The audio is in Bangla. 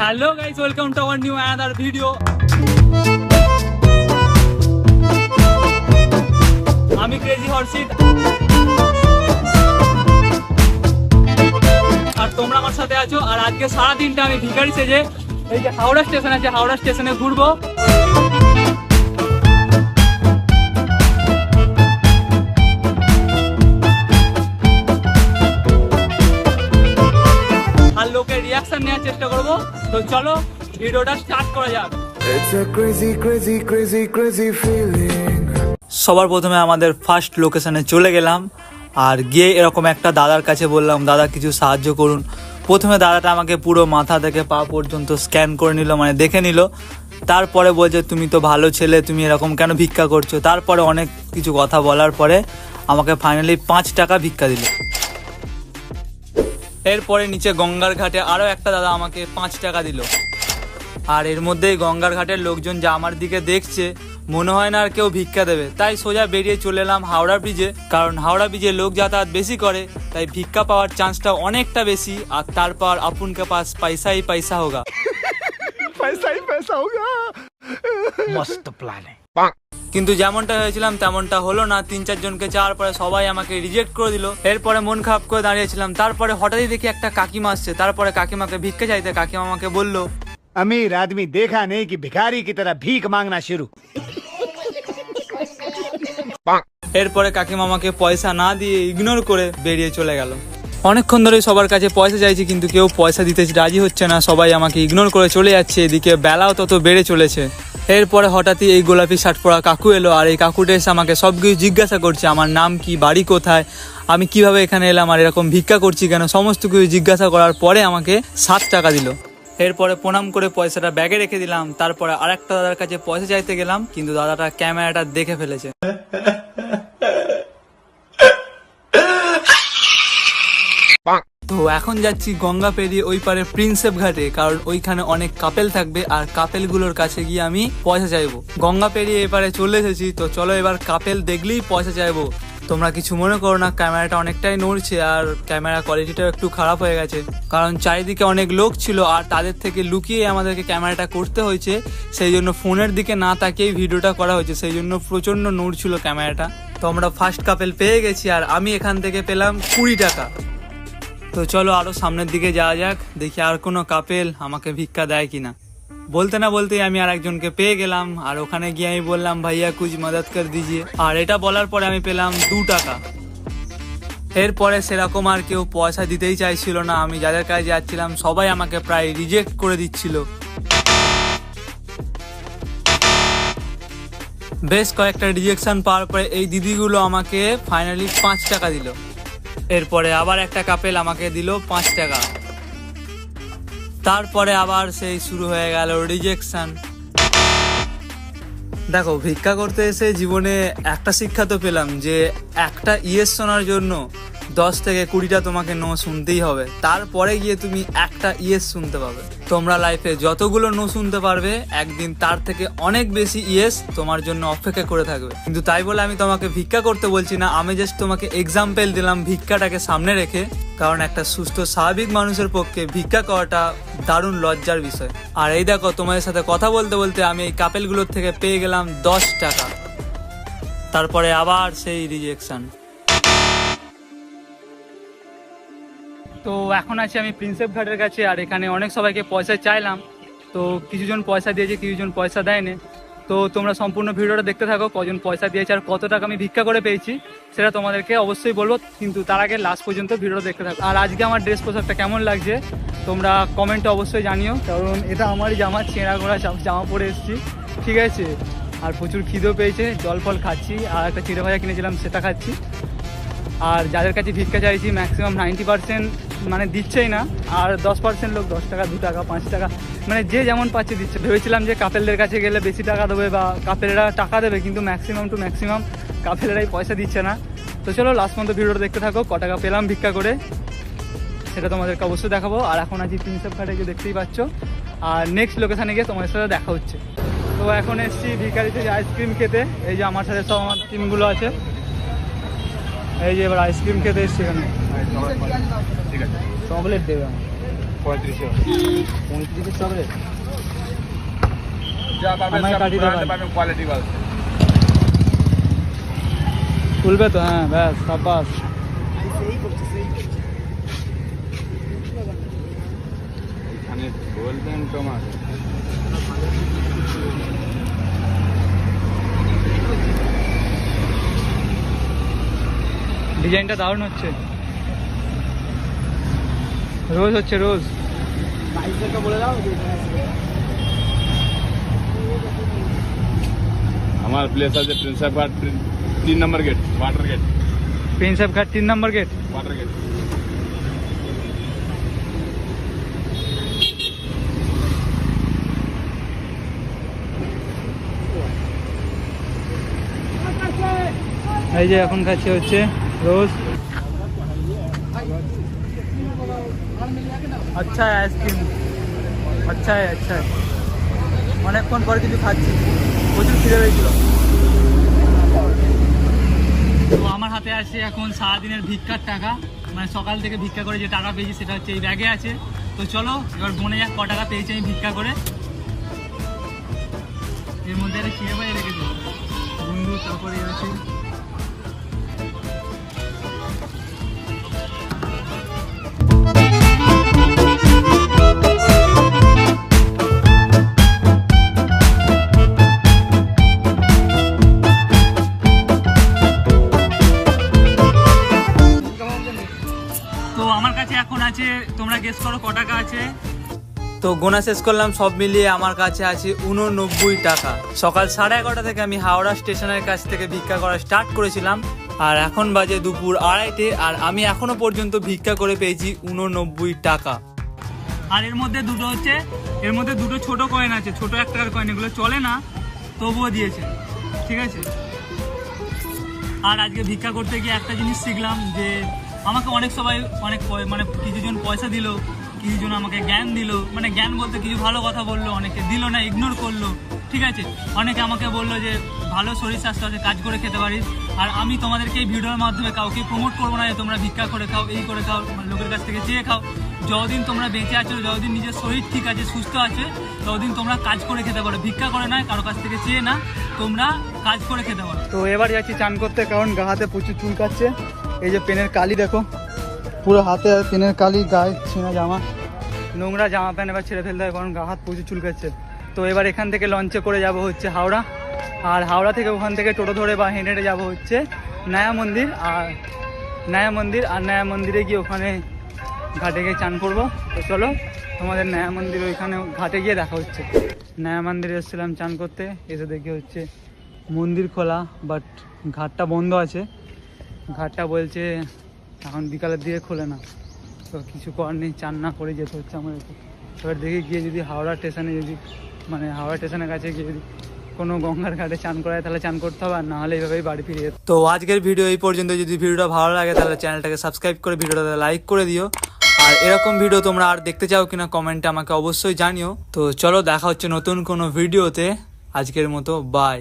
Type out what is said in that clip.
Hello guys, welcome to our new another video. আমি ক্রেজি হর্ষিত আর তোমরা আমার সাথে আছো। আর আজকে সারা দিনটা আমি ভিখারি সেজে এই যে হাওড়া স্টেশন আছে, হাওড়া স্টেশনে ঘুরবো। আর লোকের রিয়াকশন নেওয়ার চেষ্টা করবো। তো চলো ভিডিওটা স্টার্ট করা যাক। It's a crazy, crazy, crazy, crazy feeling. সবার প্রথমে আমাদের ফার্স্ট লোকেশনে চলে গেলাম আর গিয়ে এরকম একটা দাদার কাছে বললাম, দাদা কিছু সাহায্য করুন। প্রথমে দাদাটা আমাকে পুরো মাথা থেকে পা পর্যন্ত স্ক্যান করে নিল, মানে দেখে নিল। তারপরে বলছে তুমি তো ভালো ছেলে, তুমি এরকম কেন ভিক্ষা করছো। তারপরে অনেক কিছু কথা বলার পরে আমাকে ফাইনালি 5 টাকা ভিক্ষা দিল। এরপরে নিচে গঙ্গার ঘাটে আরও একটা দাদা আমাকে 5 টাকা দিল। আর এর মধ্যেই গঙ্গার ঘাটের লোকজন যা আমার দিকে দেখছে, মনে হয় না আর কেউ ভিক্ষা দেবে, তাই সোজা বেরিয়ে চলে এলাম হাওড়া ব্রিজে। কারণ হাওড়া ব্রিজে লোক যাতায়াত বেশি করে, তাই ভিক্ষা পাওয়ার চান্সটা অনেকটা বেশি। আর তারপর আপুনকে পাস পয়সা হি পয়সা হোগা। मस्त प्लान है। কিন্তু যেমনটা হয়েছিলাম তেমনটা হলো না। 3-4 জনকে চাওয়ার পরে সবাই আমাকে রিজেক্ট করে দিল। এরপরে মন খারাপ করে দাঁড়িয়েছিলাম। তারপরে হঠাৎই দেখি একটা কাকিমা আসছে। তারপরে কাকিমাকে ভিক্ষা চাইতে কাকিমা আমাকে বলল, अमीर आदमी देखा नहीं कि भिखारी की तरह भीख मांगना शुरू। এরপরে কাকিমা আমাকে পয়সা না দিয়ে ইগনোর করে বেরিয়ে চলে গেল। অনেকক্ষণ ধরে সবার কাছে পয়সা চাইছি, কিন্তু কেউ পয়সা দিতে রাজি হচ্ছে না, সবাই আমাকে ইগনোর করে চলে যাচ্ছে। এদিকে বেলাও তত বেড়ে চলেছে। এরপরে হঠাৎই এই গোলাপি শার্ট পরা কাকু এলো। আর এই কাকুটা এসে আমাকে সব কিছু জিজ্ঞাসা করছে, আমার নাম কি, বাড়ি কোথায়, আমি কিভাবে এখানে এলাম, আর এরকম ভিক্ষা করছি কেন, সমস্ত কিছু জিজ্ঞাসা করার পরে আমাকে 7 টাকা দিল। এরপরে প্রণাম করে পয়সাটা ব্যাগে রেখে দিলাম। তারপরে আরেকটা দাদার কাছে পয়সা চাইতে গেলাম, কিন্তু দাদাটা ক্যামেরাটা দেখে ফেলেছে। তো এখন যাচ্ছি গঙ্গা পেরিয়ে ওই পারে প্রিন্সেপ ঘাটে, কারণ ওইখানে অনেক কাপেল থাকবে আর কাপেলগুলোর কাছে গিয়ে আমি পয়সা চাইবো। গঙ্গা পেরিয়ে এপারে চলে এসেছি, তো চলো এবার কাপেল দেখলেই পয়সা চাইবো। তোমরা কিছু মনে করো না, ক্যামেরাটা অনেকটাই নড়ছে আর ক্যামেরা কোয়ালিটিটাও একটু খারাপ হয়ে গেছে, কারণ চারিদিকে অনেক লোক ছিল আর তাদের থেকে লুকিয়ে আমাদেরকে ক্যামেরাটা করতে হয়েছে। সেই জন্য ফোনের দিকে না তাকিয়েই ভিডিওটা করা হয়েছে, সেই জন্য প্রচণ্ড নড়ছিল ক্যামেরাটা। তো আমরা ফার্স্ট কাপেল পেয়ে গেছি আর আমি এখান থেকে পেলাম 20 টাকা। তো চলো আরো সামনের দিকে যাওয়া যাক, দেখি আর কোনো কাপেল আমাকে ভিক্ষা দেয় কিনা। বলতে না বলতেই আমি আর একজনকে পেয়ে গেলাম। আর ওখানে গিয়ে আমি বললাম, ভাইয়া কুছ মদদ কর দিজিয়ে। আর এটা বলার পরে আমি পেলাম 2 টাকা। এরপরে সেরকম আর কেউ পয়সা দিতেই চাইছিল না। আমি যাদের কাছে যাচ্ছিলাম সবাই আমাকে প্রায় রিজেক্ট করে দিচ্ছিল। বেশ কয়েকটা রিজেকশন পাওয়ার পরে এই দিদিগুলো আমাকে ফাইনালি 5 টাকা দিল। এরপরে আবার একটা কাপেল আমাকে দিল 5 টাকা। তারপরে আবার সেই শুরু হয়ে গেল রিজেকশন। দেখো, ভিক্ষা করতে এসে জীবনে একটা শিক্ষা তো পেলাম, যে একটা ইয়েস শোনার জন্য 10 থেকে 20টা তোমাকে নো শুনতেই হবে। তারপরে গিয়ে তুমি একটা ইয়েস শুনতে পাবে। তোমরা লাইফে যতগুলো নো শুনতে পারবে, একদিন তার থেকে অনেক বেশি ইয়েস তোমার জন্য অপেক্ষা করে থাকবে। কিন্তু তাই বলে আমি তোমাকে ভিক্ষা করতে বলছি না, আমি জাস্ট তোমাকে এক্সাম্পল দিলাম ভিক্ষাটাকে সামনে রেখে। কারণ একটা সুস্থ স্বাভাবিক মানুষের পক্ষে ভিক্ষা করাটা দারুণ লজ্জার বিষয়। আর এই দেখো, তোমাদের সাথে কথা বলতে বলতে আমি এই কাপেলগুলোর থেকে পেয়ে গেলাম 10 টাকা। তারপরে আবার সেই রিজেকশন। তো এখন আছি আমি প্রিন্সেপ ঘাটের কাছে। আর এখানে অনেক সবাইকে পয়সা চাইলাম, তো কিছুজন পয়সা দিয়েছে, কিছুজন পয়সা দেয়নি। তো তোমরা সম্পূর্ণ ভিডিওটা দেখতে থাকো, কজন পয়সা দিয়েছে আর কত টাকা আমি ভিক্ষা করে পেয়েছি সেটা তোমাদেরকে অবশ্যই বলবো। কিন্তু তার আগে লাস্ট পর্যন্ত ভিডিওটা দেখতে থাকো। আর আজকে আমার ড্রেস পোশাকটা কেমন লাগছে তোমরা কমেন্টে অবশ্যই জানিও, কারণ এটা আমারই জামা, ছেঁড়া ঘোড়া জামা পরে এসেছি, ঠিক আছে। আর প্রচুর খিদেও পেয়েছে, জল ফল খাচ্ছি, আর একটা চিড়ে ভাজা কিনেছিলাম সেটা খাচ্ছি। আর যাদের কাছে ভিক্ষা চাইছি ম্যাক্সিমাম 90% মানে দিচ্ছেই না, আর 10% লোক 10 টাকা, 2 টাকা, 5 টাকা, মানে যে যেমন পাচ্ছে দিচ্ছে। ভেবেছিলাম যে কাপেলদের কাছে গেলে বেশি টাকা দেবে বা কাপেলেরা টাকা দেবে, কিন্তু ম্যাক্সিমাম টু ম্যাক্সিমাম কাপেলেরাই পয়সা দিচ্ছে না। তো চলো লাস্ট পর্যন্ত ভিডিওটা দেখতে থাকো, ক টাকা পেলাম ভিক্ষা করে সেটা তোমাদেরকে অবশ্যই দেখাবো। আর এখন আছি প্রিন্সেপ ঘাটে, গিয়ে দেখতেই পাচ্ছ। আর নেক্সট লোকেশানে গিয়ে তোমাদের সাথে দেখা হচ্ছে। তো এখন এসছি ভিখারি থেকে আইসক্রিম খেতে। এই যে আমার সাথে সব আমার টিমগুলো আছে, এই যে এবার আইসক্রিম খেতে এসছি এখানে। চকলেট দেবে আমার। 35 35 হবে যা পাবে আমায় সব কাটি দাও brand ভাই। পাবে কোয়ালিটি ভালো খুলবে তো? হ্যাঁ ব্যাস সাবাস। এখানে বলবেন তোমার ডিজাইনটা দারুণ হচ্ছে, রোজ হচ্ছে রোজ। আমার প্লেস আছে প্রিন্সেপ ঘাট 3 নম্বর গেট ওয়াটার গেট প্রিন্সেপ ঘাট 3 নম্বর গেট। ওয়াটার গেট এই যে এখন খাচ্ছি হচ্ছে রোজ। আচ্ছা আইসক্রিম, আচ্ছা আচ্ছা। অনেকক্ষণ পর কিছু খাচ্ছি, প্রচুর খিদে পেয়েছিল। তো আমার হাতে আছে এখন সারাদিনের ভিক্ষার টাকা, মানে সকাল থেকে ভিক্ষা করে যে টাকা পেয়েছি সেটা হচ্ছে এই ব্যাগে আছে। তো চলো এবার গুনে যাক ক টাকা পেয়েছি আমি ভিক্ষা করে। এর মধ্যে একটা খিদে পাই রেখেছি বন্ধু, তারপরে আছে এখন আছে, তোমরা গেস করো ক টাকা আছে। তো গোনা শেষ করলাম, সব মিলিয়ে আমার কাছে আছে 89 টাকা। সকাল 11:30 থেকে আমি হাওড়া স্টেশনের কাছ থেকে ভিক্ষা করা স্টার্ট করেছিলাম, আর এখন বাজে দুপুর 2:30, আর আমি এখনো পর্যন্ত ভিক্ষা করে পেয়েছি 89 টাকা। আর এর মধ্যে দুটো হচ্ছে, এর মধ্যে দুটো ছোট কয়েন আছে, ছোট 1 টাকার কয়েন, এগুলো চলে না তবুও দিয়েছে, ঠিক আছে। আর আজকে ভিক্ষা করতে গিয়ে একটা জিনিস শিখলাম যে আমাকে অনেক সবাই অনেক মানে কিছুজন পয়সা দিল, কিছুজন আমাকে জ্ঞান দিল, মানে জ্ঞান বলতে কিছু ভালো কথা বললো, অনেকে দিল না, ইগনোর করলো, ঠিক আছে। অনেকে আমাকে বললো যে ভালো শরীর স্বাস্থ্য আছে, কাজ করে খেতে পারিস। আর আমি তোমাদেরকে এই ভিডিওর মাধ্যমে কাউকে প্রমোট করবো না যে তোমরা ভিক্ষা করে খাও, এই করে খাও, মানে লোকের কাছ থেকে চেয়ে খাও। যতদিন তোমরা বেঁচে আছো, যতদিন নিজের শরীর ঠিক আছে, সুস্থ আছে, ততদিন তোমরা কাজ করে খেতে পারো, ভিক্ষা করে নয়, কারো কাছ থেকে চেয়ে না, তোমরা কাজ করে খেতে পারো। তো এবার যাচ্ছি চান করতে, কারণ গা হাতে প্রচুর চুল কাচ্ছে। এই যে পেনের কালি দেখো, পুরো হাতে পেনের কালি, গায়ে ছেঁড়া জামা, নোংরা জামা প্যান্ট এবার ছেড়ে ফেলতে হয়, কারণ গা হাত প্রচুর চুল কাচ্ছে। তো এবার এখান থেকে লঞ্চে করে যাব হচ্ছে হাওড়া, আর হাওড়া থেকে ওখান থেকে টোটো ধরে বা হেঁটে হেঁটে যাবো হচ্ছে নয়া মন্দির। আর নয়া মন্দিরে গিয়ে ওখানে ঘাটে গিয়ে চান করবো। তো চলো তোমাদের নয়া মন্দির ওইখানে ঘাটে গিয়ে দেখা হচ্ছে। নয়া মন্দিরে এসেছিলাম চান করতে, এসে দেখি হচ্ছে মন্দির খোলা, বাট ঘাটটা বন্ধ আছে। ঘাটটা বলছে এখন বিকালের দিকে খোলে না, তো কিছু করার নেই, চান না করে যেতে হচ্ছে আমার। এবার দেখি গিয়ে যদি হাওড়া স্টেশনে, যদি মানে হাওড়া স্টেশনের কাছে গিয়ে যদি কোনো গঙ্গার ঘাটে চান করায় তাহলে চান করতে হবে, আর নাহলে এইভাবেই বাড়ি ফিরে যেতে। তো আজকের ভিডিও এই পর্যন্ত। যদি ভিডিওটা ভালো লাগে তাহলে চ্যানেলটাকে সাবস্ক্রাইব করে ভিডিওটাতে লাইক করে দিও, আর এরকম ভিডিও তোমরা আর দেখতে চাও কিনা কমেন্টে আমাকে অবশ্যই জানিও। তো চলো দেখা হচ্ছে নতুন কোনো ভিডিওতে, আজকের মতো বাই।